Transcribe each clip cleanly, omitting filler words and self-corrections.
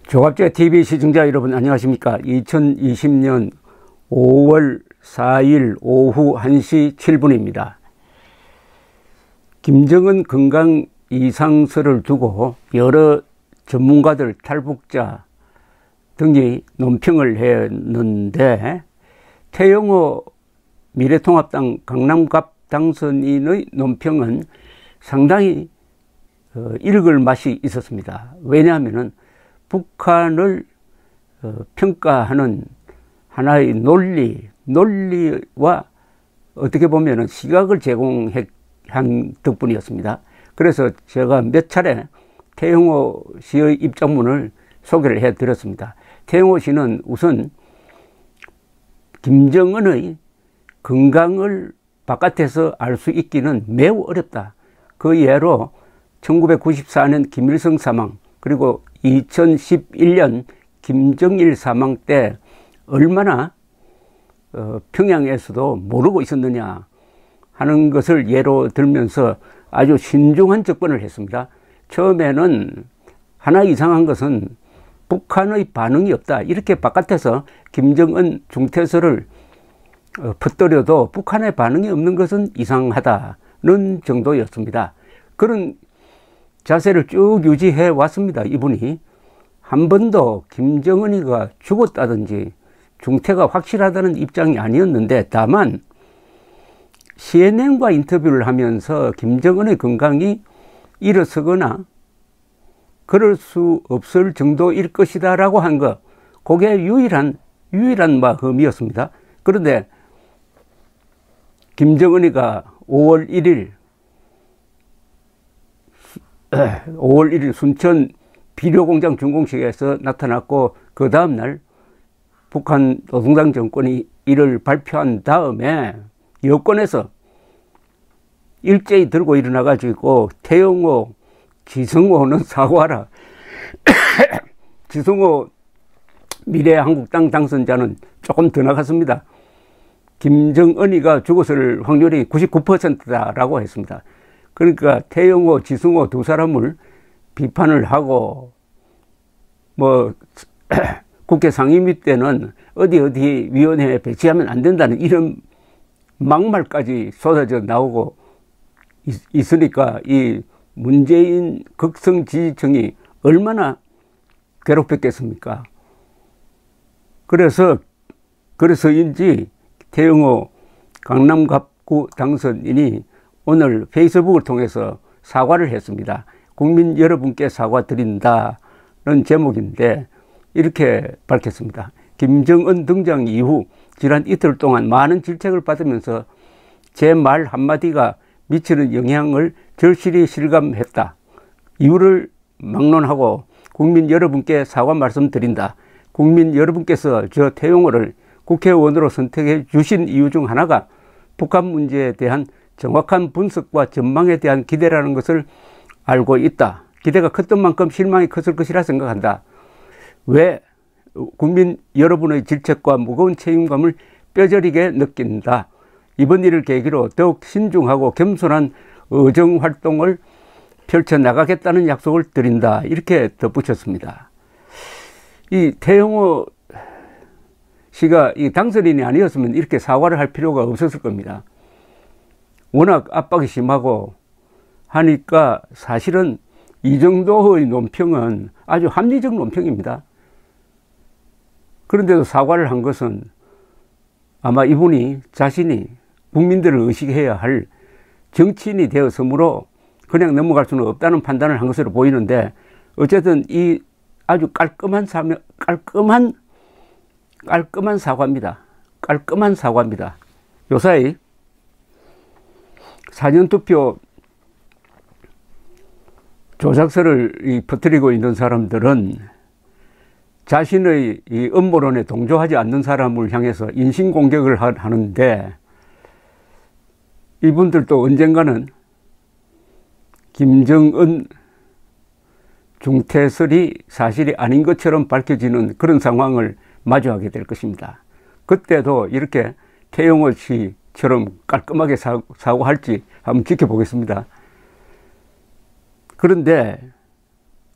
조갑제 TV 시청자 여러분 안녕하십니까. 2020년 5월 4일 오후 1시 7분입니다. 김정은 건강 이상설을 두고 여러 전문가들, 탈북자 등이 논평을 했는데, 태영호 미래통합당 강남갑 당선인의 논평은 상당히 읽을 맛이 있었습니다. 왜냐하면 북한을 평가하는 하나의 논리와 어떻게 보면 시각을 제공한 덕분이었습니다. 그래서 제가 몇 차례 태영호 씨의 입장문을 소개를 해드렸습니다. 태영호 씨는 우선 김정은의 건강을 바깥에서 알 수 있기는 매우 어렵다. 그 예로 1994년 김일성 사망, 그리고 2011년 김정일 사망 때 얼마나 평양에서도 모르고 있었느냐 하는 것을 예로 들면서 아주 신중한 접근을 했습니다. 처음에는 하나 이상한 것은 북한의 반응이 없다, 이렇게 바깥에서 김정은 중퇴설을 퍼뜨려도 북한의 반응이 없는 것은 이상하다는 정도였습니다. 그런 자세를 쭉 유지해 왔습니다. 이분이 한 번도 김정은이가 죽었다든지 중퇴가 확실하다는 입장이 아니었는데, 다만 CNN과 인터뷰를 하면서 김정은의 건강이 일어서거나 그럴 수 없을 정도일 것이다 라고 한 것, 그게 유일한 흠이었습니다. 그런데 김정은이가 5월 1일 순천 비료공장 준공식에서 나타났고, 그 다음날 북한 노동당 정권이 이를 발표한 다음에 여권에서 일제히 들고 일어나 가지고 태영호, 지성호는 사과하라. 지성호 미래한국당 당선자는 조금 더 나갔습니다. 김정은이가 죽었을 확률이 99%다라고 했습니다. 그러니까 태영호, 지성호 두 사람을 비판을 하고, 국회 상임위 때는 어디 위원회에 배치하면 안 된다는 이런 막말까지 쏟아져 나오고 있으니까 이 문재인 극성 지지층이 얼마나 괴롭혔겠습니까? 그래서인지 태영호 강남갑구 당선인이 오늘 페이스북을 통해서 사과를 했습니다. 국민 여러분께 사과드린다는 제목인데 이렇게 밝혔습니다. 김정은 등장 이후 지난 이틀 동안 많은 질책을 받으면서 제 말 한마디가 미치는 영향을 절실히 실감했다. 이유를 막론하고 국민 여러분께 사과 말씀드린다. 국민 여러분께서 저 태영호를 국회의원으로 선택해 주신 이유 중 하나가 북한 문제에 대한 정확한 분석과 전망에 대한 기대라는 것을 알고 있다. 기대가 컸던 만큼 실망이 컸을 것이라 생각한다. 왜 국민 여러분의 질책과 무거운 책임감을 뼈저리게 느낀다. 이번 일을 계기로 더욱 신중하고 겸손한 의정활동을 펼쳐나가겠다는 약속을 드린다. 이렇게 덧붙였습니다. 이 태영호 씨가 이 당선인이 아니었으면 이렇게 사과를 할 필요가 없었을 겁니다. 워낙 압박이 심하고 하니까 사실은 이 정도의 논평은 아주 합리적 논평입니다. 그런데도 사과를 한 것은 아마 이분이 자신이 국민들을 의식해야 할 정치인이 되었으므로 그냥 넘어갈 수는 없다는 판단을 한 것으로 보이는데, 어쨌든 이 아주 깔끔한 사과입니다. 깔끔한 사과입니다. 요사이 사전투표 조작설을 퍼뜨리고 있는 사람들은 자신의 이 음모론에 동조하지 않는 사람을 향해서 인신공격을 하는데, 이분들도 언젠가는 김정은 중퇴설이 사실이 아닌 것처럼 밝혀지는 그런 상황을 마주하게 될 것입니다. 그때도 이렇게 태영호 씨처럼 깔끔하게 사과할지 한번 지켜보겠습니다. 그런데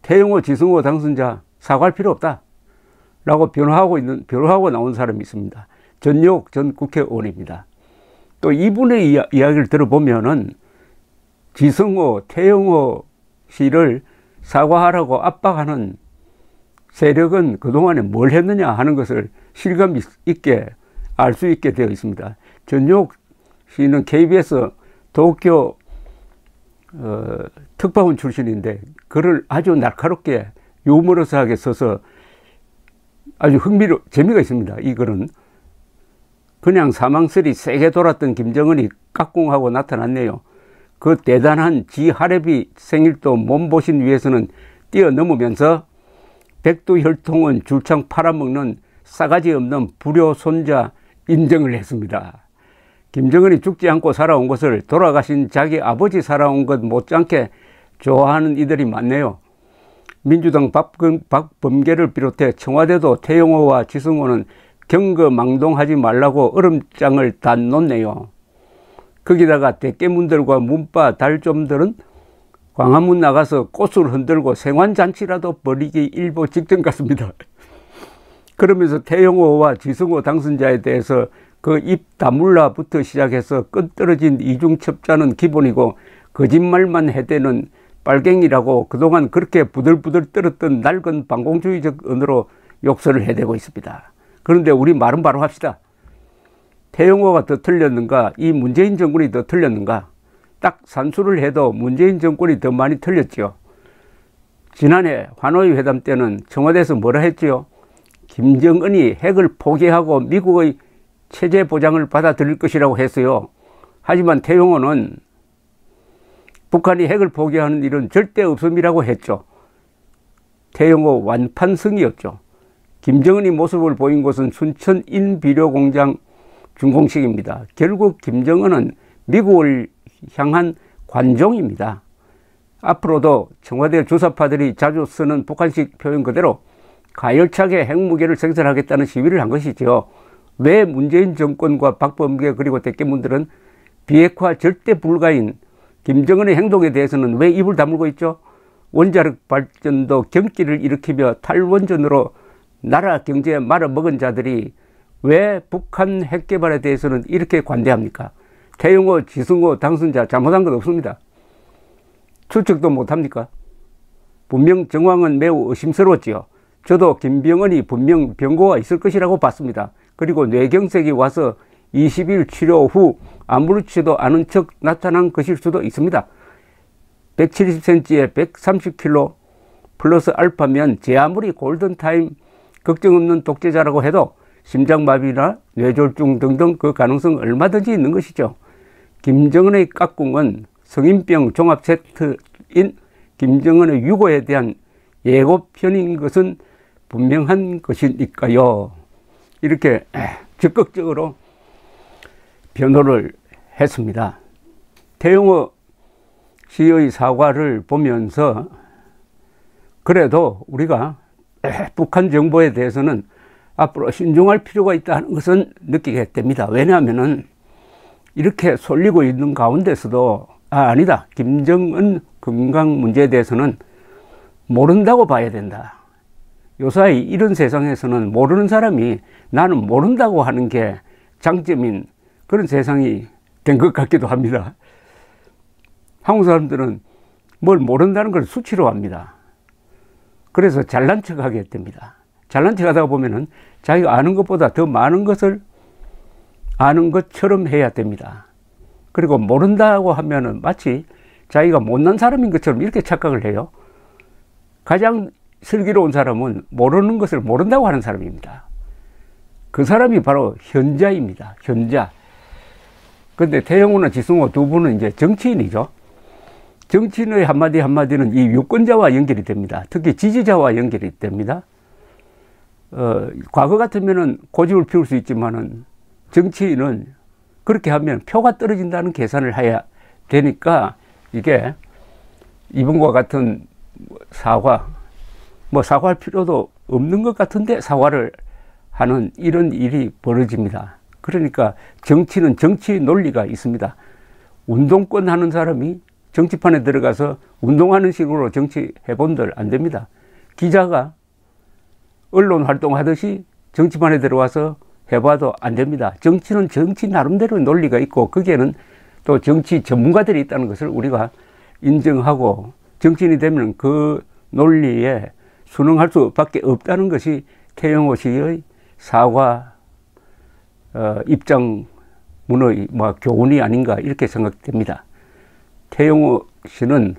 태영호, 지성호 당선자 사과할 필요 없다 라고 변호하고 나온 사람이 있습니다. 전역 전 국회의원입니다. 또 이분의 이야기를 들어보면은 지성호, 태영호 씨를 사과하라고 압박하는 세력은 그동안에 뭘 했느냐 하는 것을 실감 있게 알 수 있게 되어 있습니다. 전역 씨는 KBS 도쿄 특파원 출신인데 글을 아주 날카롭게 유머러스하게 써서 아주 재미가 있습니다. 이 글은 그냥 사망설이 세게 돌았던 김정은이 깍꿍하고 나타났네요. 그 대단한 지 할애비 생일도 몸보신 위해서는 뛰어넘으면서 백두혈통은 줄창 팔아먹는 싸가지 없는 불효 손자 인정을 했습니다. 김정은이 죽지 않고 살아온 것을 돌아가신 자기 아버지 살아온 것 못지않게 좋아하는 이들이 많네요. 민주당 박범계를 비롯해 청와대도 태영호와 지성호는 경거망동하지 말라고 얼음장을 다 놓네요. 거기다가 대깨문들과 문바 달좀들은 광화문 나가서 꽃을 흔들고 생환잔치라도 벌이기 일보 직전 같습니다. 그러면서 태영호와 지성호 당선자에 대해서 그 입 다물라부터 시작해서 끈떨어진 이중첩자는 기본이고 거짓말만 해대는 빨갱이라고 그동안 그렇게 부들부들 떨었던 낡은 반공주의적 언어로 욕설을 해대고 있습니다. 그런데 우리 말은 바로 합시다. 태영호가 더 틀렸는가? 이 문재인 정권이 더 틀렸는가? 딱 산수를 해도 문재인 정권이 더 많이 틀렸지요. 지난해 하노이 회담 때는 청와대에서 뭐라 했지요? 김정은이 핵을 포기하고 미국의 체제 보장을 받아들일 것이라고 했어요. 하지만 태영호는 북한이 핵을 포기하는 일은 절대 없음이라고 했죠. 태영호 완판승이었죠. 김정은이 모습을 보인 곳은 순천 인비료공장 준공식입니다. 결국 김정은은 미국을 향한 관종입니다. 앞으로도 청와대 주사파들이 자주 쓰는 북한식 표현 그대로 가열차게 핵무기를 생산하겠다는 시위를 한 것이죠. 왜 문재인 정권과 박범계 그리고 대깨문들은 비핵화 절대 불가인 김정은의 행동에 대해서는 왜 입을 다물고 있죠? 원자력 발전도 경기를 일으키며 탈원전으로 나라 경제에 말아먹은 자들이 왜 북한 핵 개발에 대해서는 이렇게 관대합니까? 태영호, 지성호 당선자 잘못한 것 없습니다. 추측도 못합니까? 분명 정황은 매우 의심스러웠지요. 저도 김병헌이 분명 병고가 있을 것이라고 봤습니다. 그리고 뇌경색이 와서 20일 치료 후 아무렇지도 않은 척 나타난 것일 수도 있습니다. 170cm에 130kg 플러스 알파면 제 아무리 골든타임 걱정 없는 독재자라고 해도 심장마비나 뇌졸중 등등 그 가능성 얼마든지 있는 것이죠. 김정은의 깍꿍은 성인병 종합 세트인 김정은의 유고에 대한 예고편인 것은 분명한 것이니까요. 이렇게 적극적으로 변호를 했습니다. 태영호 씨의 사과를 보면서 그래도 우리가 북한 정보에 대해서는 앞으로 신중할 필요가 있다는 것은 느끼게 됩니다. 왜냐하면 이렇게 쏠리고 있는 가운데서도 아니다. 김정은 건강 문제에 대해서는 모른다고 봐야 된다. 요사이 이런 세상에서는 모르는 사람이 나는 모른다고 하는 게 장점인 그런 세상이 된 것 같기도 합니다. 한국 사람들은 뭘 모른다는 걸 수치로 합니다. 그래서 잘난 척하게 됩니다. 잘난 척하다 보면은 자기가 아는 것보다 더 많은 것을 아는 것처럼 해야 됩니다. 그리고 모른다고 하면은 마치 자기가 못난 사람인 것처럼 이렇게 착각을 해요. 가장 슬기로운 사람은 모르는 것을 모른다고 하는 사람입니다. 그 사람이 바로 현자입니다. 현자. 근데 태영호나 지성호 두 분은 이제 정치인이죠. 정치인의 한마디 한마디는 이 유권자와 연결이 됩니다. 특히 지지자와 연결이 됩니다. 과거 같으면은 고집을 피울 수 있지만은 정치인은 그렇게 하면 표가 떨어진다는 계산을 해야 되니까 이게 이분과 같은 사과, 뭐 사과할 필요도 없는 것 같은데 사과를 하는 이런 일이 벌어집니다. 그러니까 정치는 정치 논리가 있습니다. 운동권 하는 사람이 정치판에 들어가서 운동하는 식으로 정치해본들 안 됩니다. 기자가 언론 활동하듯이 정치판에 들어와서 해봐도 안 됩니다. 정치는 정치 나름대로 논리가 있고 거기에는 또 정치 전문가들이 있다는 것을 우리가 인정하고 정치인이 되면 그 논리에 순응할 수밖에 없다는 것이 태영호 씨의 사과 입장문의 교훈이 아닌가 이렇게 생각됩니다. 태영호 씨는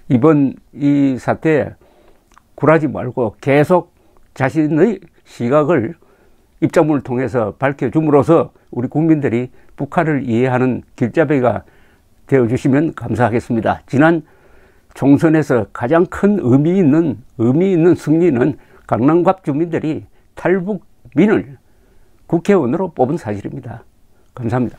이번 이 사태에 굴하지 말고 계속 자신의 시각을 입장문을 통해서 밝혀줌으로써 우리 국민들이 북한을 이해하는 길잡이가 되어주시면 감사하겠습니다. 지난 총선에서 가장 큰 의미 있는 승리는 강남갑 주민들이 탈북민을 국회의원으로 뽑은 사실입니다. 감사합니다.